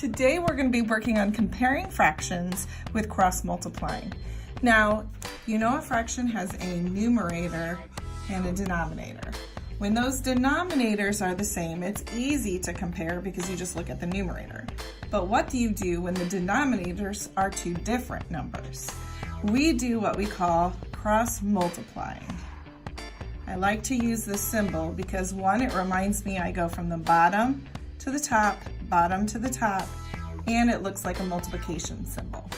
Today we're going to be working on comparing fractions with cross multiplying. Now, you know a fraction has a numerator and a denominator. When those denominators are the same, it's easy to compare because you just look at the numerator. But what do you do when the denominators are two different numbers? We do what we call cross multiplying. I like to use this symbol because one, it reminds me I go from the bottom to the top, bottom to the top, and it looks like a multiplication symbol.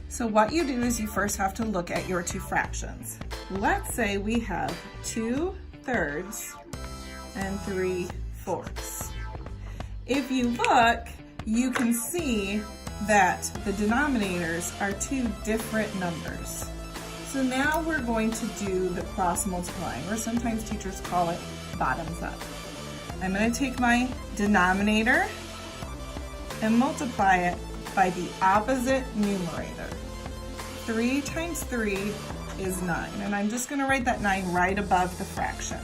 So what you do is you first have to look at your two fractions. Let's say we have 2/3 and 3/4. If you look, you can see that the denominators are two different numbers. So now we're going to do the cross multiplying, or sometimes teachers call it bottoms up. I'm going to take my denominator and multiply it by the opposite numerator. 3 times 3 is 9, and I'm just going to write that 9 right above the fraction.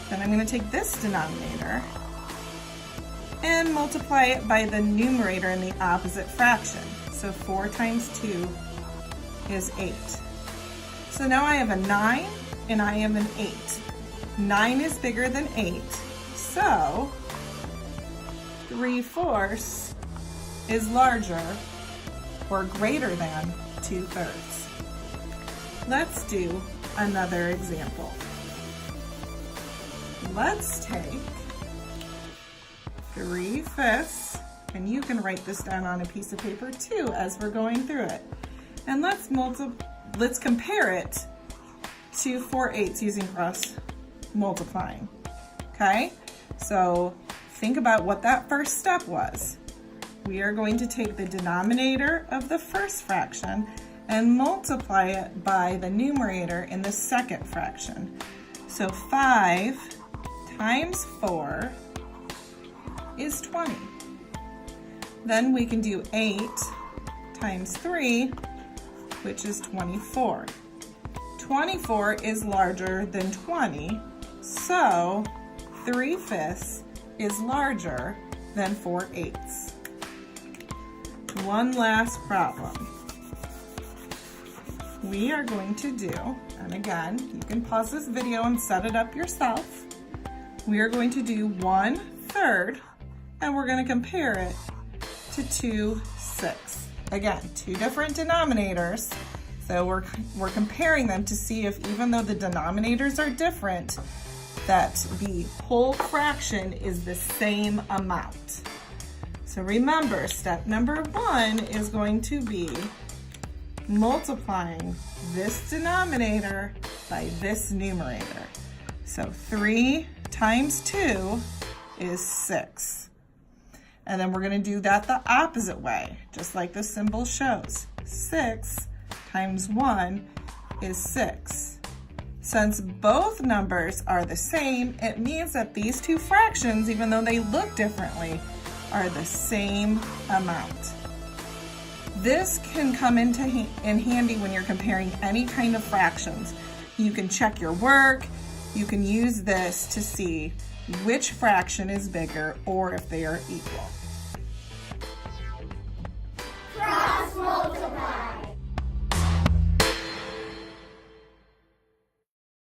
Then I'm going to take this denominator and multiply it by the numerator in the opposite fraction. So 4 times 2 is 8. So now I have a 9 and I have an 8. 9 is bigger than 8, so 3/4 is larger or greater than 2/3. Let's do another example. Let's take 3/5, and you can write this down on a piece of paper too as we're going through it. And let's compare it to 4/8 using cross multiplying. Okay? So think about what that first step was. We are going to take the denominator of the first fraction and multiply it by the numerator in the second fraction. So 5 times 4 is 20. Then we can do 8 times 3, which is 24. 24 is larger than 20, so 3/5 is larger than 4/8. One last problem. We are going to do, and again, you can pause this video and set it up yourself. We are going to do 1/3, and we're going to compare it to 2/6. Again, two different denominators, so we're comparing them to see if, even though the denominators are different, that the whole fraction is the same amount. So remember, step number 1 is going to be multiplying this denominator by this numerator. So 3 times 2 is 6. And then we're going to do that the opposite way, just like the symbol shows. 6 times 1 is 6. Since both numbers are the same, it means that these two fractions, even though they look differently, are the same amount. This can come in handy when you're comparing any kind of fractions. You can check your work, you can use this to see which fraction is bigger or if they are equal.